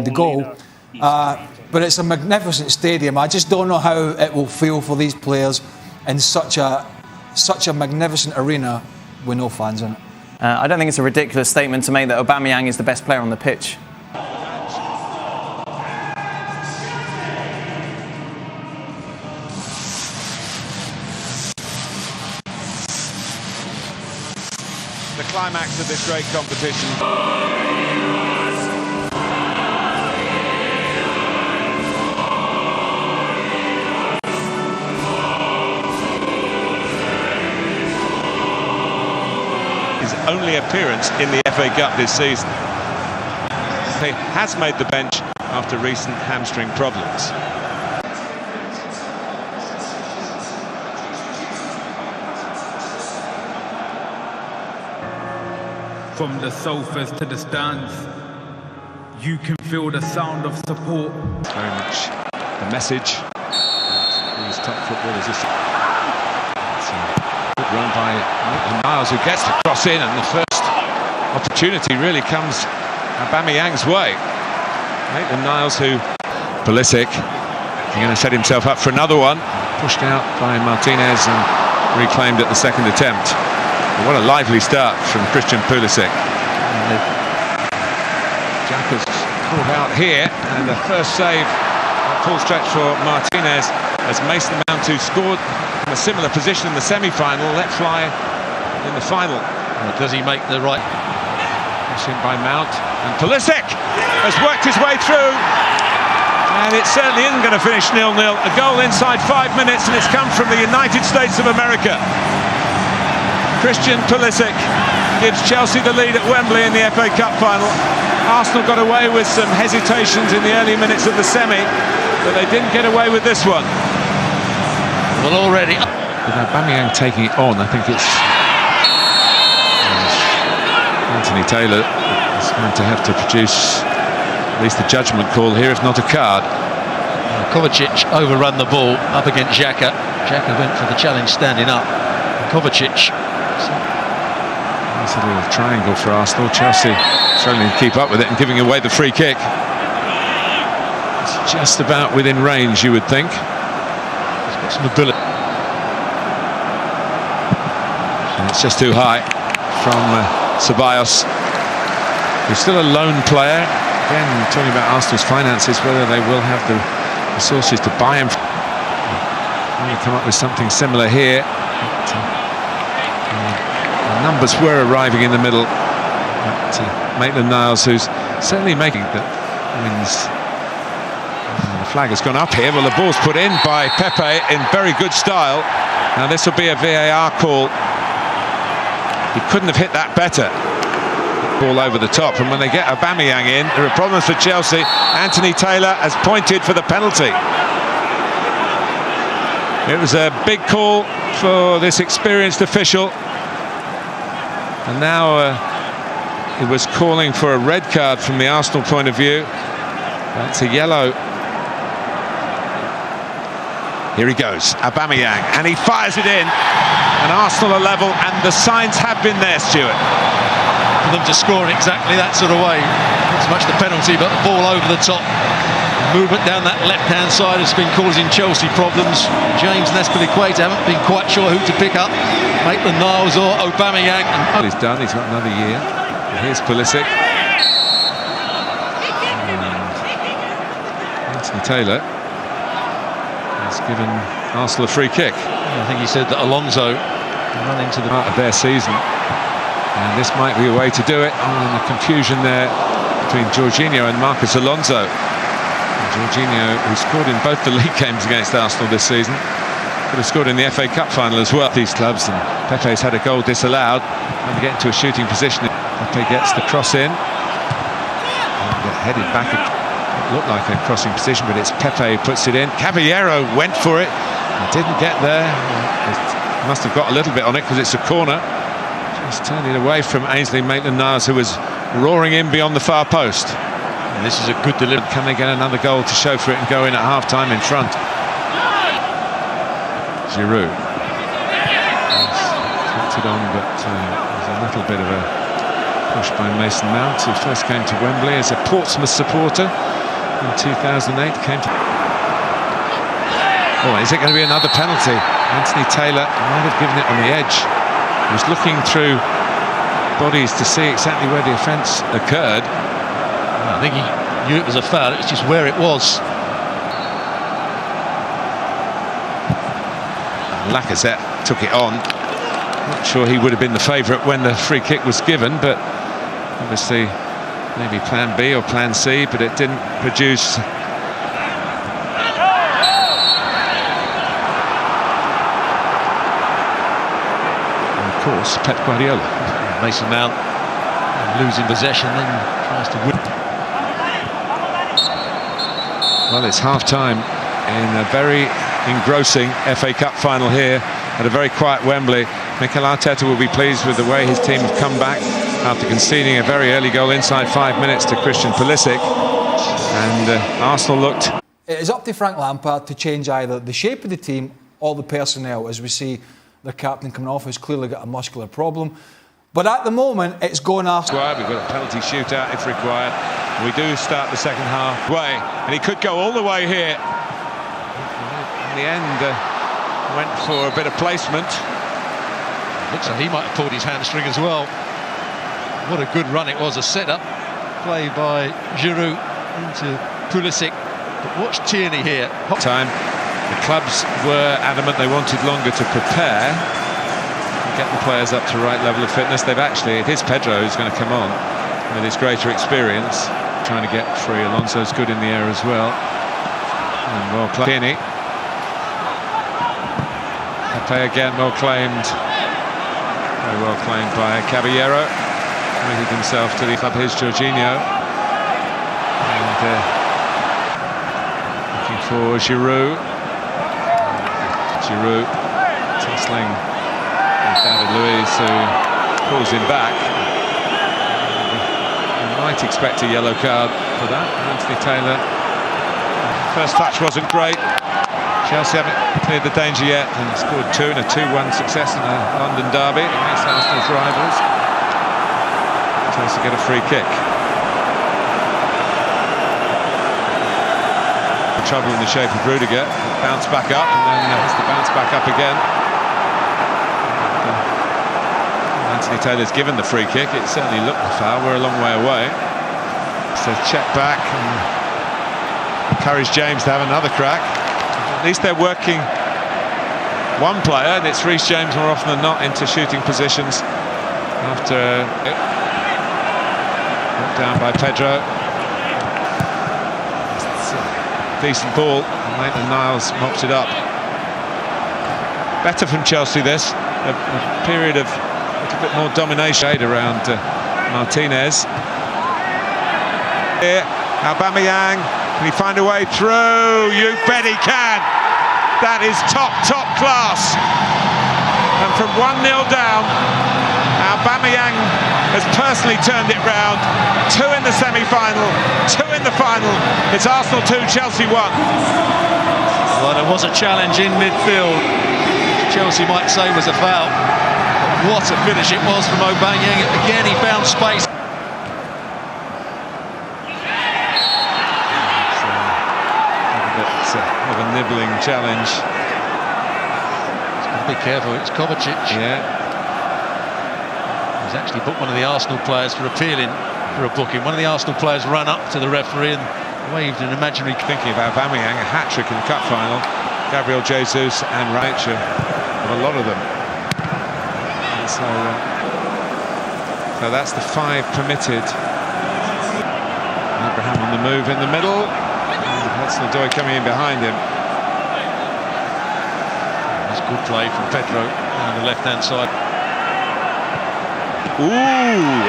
the goal. But it's a magnificent stadium. I just don't know how it will feel for these players in such a magnificent arena with no fans in it. I don't think it's a ridiculous statement to make that Aubameyang is the best player on the pitch. The climax of this great competition. His only appearance in the FA Cup this season. He has made the bench after recent hamstring problems. From the sofas to the stands, you can feel the sound of support. Very much the message. These top footballers. It's a good run by Maitland-Niles, who gets the cross in, and the first opportunity really comes Aubameyang's way. Maitland-Niles, who Pulisic, going to set himself up for another one. Pushed out by Martinez and reclaimed at the second attempt. What a lively start from Christian Pulisic. Xhaka's caught out here, and the first save at full stretch for Martinez as Mason Mount, who scored from a similar position in the semi-final, let fly in the final. Does he make the right? Push in by Mount, and Pulisic has worked his way through, and it certainly isn't going to finish 0-0. A goal inside 5 minutes, and it's come from the United States of America. Christian Pulisic gives Chelsea the lead at Wembley in the FA Cup final. Arsenal got away with some hesitations in the early minutes of the semi, but they didn't get away with this one. Well, already with Aubameyang taking it on, I think it's Anthony Taylor is going to have to produce at least a judgment call here, if not a card. Kovacic overrun the ball up against Xhaka. Xhaka went for the challenge standing up. Kovacic. Nice little triangle for Arsenal. Chelsea struggling to keep up with it and giving away the free kick. It's just about within range, you would think. He's got some ability. And it's just too high from Ceballos, who's still a lone player. Again, talking about Arsenal's finances, whether they will have the resources to buy him. Maybe come up with something similar here. The numbers were arriving in the middle. Maitland-Niles, who's certainly making the wins. And the flag has gone up here. Well, the ball's put in by Pepe in very good style. Now this will be a VAR call. He couldn't have hit that better. Ball over the top, and when they get Aubameyang in, there are problems for Chelsea. Anthony Taylor has pointed for the penalty. It was a big call for this experienced official. And now he was calling for a red card from the Arsenal point of view. That's a yellow. Here he goes, Aubameyang, and he fires it in. And Arsenal are level, and the signs have been there, Stuart. For them to score in exactly that sort of way. Not so much the penalty, but the ball over the top. Movement down that left-hand side has been causing Chelsea problems. James Azpilicueta haven't been quite sure who to pick up. Maitland-Niles or Aubameyang. He's done, he's got another year. And here's Pulisic. And Anthony Taylor has given Arsenal a free kick. I think he said that Alonso run into the part of their season. And this might be a way to do it. And the confusion there between Jorginho and Marcos Alonso. Jorginho, who scored in both the league games against Arsenal this season, could have scored in the FA Cup final as well. These clubs, and Pepe's had a goal disallowed, and to get into a shooting position. Pepe gets the cross in, and headed back. It looked like a crossing position, but it's Pepe who puts it in. Caballero went for it, and didn't get there. It must have got a little bit on it because it's a corner. Just turned it away from Ainsley Maitland-Niles, who was roaring in beyond the far post. And this is a good delivery. Can they get another goal to show for it and go in at half-time in front? Giroud. Flicked it on, but there's a little bit of a Pushed by Mason Mount, who first came to Wembley as a Portsmouth supporter in 2008. Oh, is it going to be another penalty? Anthony Taylor might have given it on the edge. He was looking through bodies to see exactly where the offence occurred. I think he knew it was a foul, it's just where it was. Lacazette took it on. Not sure he would have been the favourite when the free kick was given, but obviously maybe plan B or plan C, but it didn't produce. And of course, Pep Guardiola. Mason Mount losing possession, then tries to win. Well, it's half-time in a very engrossing FA Cup final here at a very quiet Wembley. Mikel Arteta will be pleased with the way his team have come back after conceding a very early goal inside 5 minutes to Christian Pulisic. And Arsenal looked... It is up to Frank Lampard to change either the shape of the team or the personnel, as we see their captain coming off, who's clearly got a muscular problem. But at the moment, it's going Arsenal. We've got a penalty shootout if required. We do start the second half way, and he could go all the way here. In the end, went for a bit of placement. Looks like he might have pulled his hamstring as well. What a good run it was, a set-up play by Giroud into Pulisic. But watch Tierney here. Time. The clubs were adamant they wanted longer to prepare and get the players up to the right level of fitness. They've actually, it is Pedro who's going to come on with his greater experience, trying to get free. Alonso's good in the air as well. And well claimed. Tierney. Pepe again, well claimed. Very well claimed by Caballero. Committed himself to the club. Here's Jorginho. And looking for Giroud. Giroud tussling with David Luiz, who pulls him back. You might expect a yellow card for that. Anthony Taylor. First touch wasn't great. Chelsea haven't cleared the danger yet and scored 2 in a 2-1 success in a London derby against Arsenal's rivals. Chelsea get a free kick. Trouble in the shape of Rudiger. Bounce back up and then has to bounce back up again. Anthony Taylor's given the free kick. It certainly looked the foul. We're a long way away. So check back and encourage James to have another crack. At least they're working one player, and it's Reece James more often than not into shooting positions after down by Pedro. Decent ball, and Maitland-Niles mops it up. Better from Chelsea this, a period of a little bit more domination around Martinez. Here, Aubameyang, can he find a way through? You bet he can! That is top class! And from 1-0 down, Aubameyang has personally turned it round. 2 in the semi-final, 2 in the final. It's Arsenal 2, Chelsea 1. Well, there was a challenge in midfield. Chelsea might say was a foul. What a finish it was from Aubameyang. Again, he found space. Of a nibbling challenge. He's got to be careful. It's Kovacic. Yeah. He's actually booked one of the Arsenal players for appealing for a booking. One of the Arsenal players ran up to the referee and waved an imaginary... Thinking about Aubameyang, a hat-trick in the cup final. Gabriel Jesus and Raicha, a lot of them. And so that's the 5 permitted. Abraham on the move in the middle. Hudson-Odoi coming in behind him. That's good play from Pedro on the left-hand side. Ooh,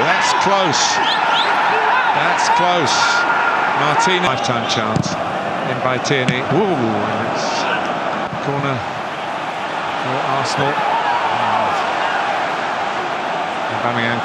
that's close. That's close. Martinez. Lifetime chance. In by Tierney. Ooh, and it's corner for Arsenal. Aubameyang.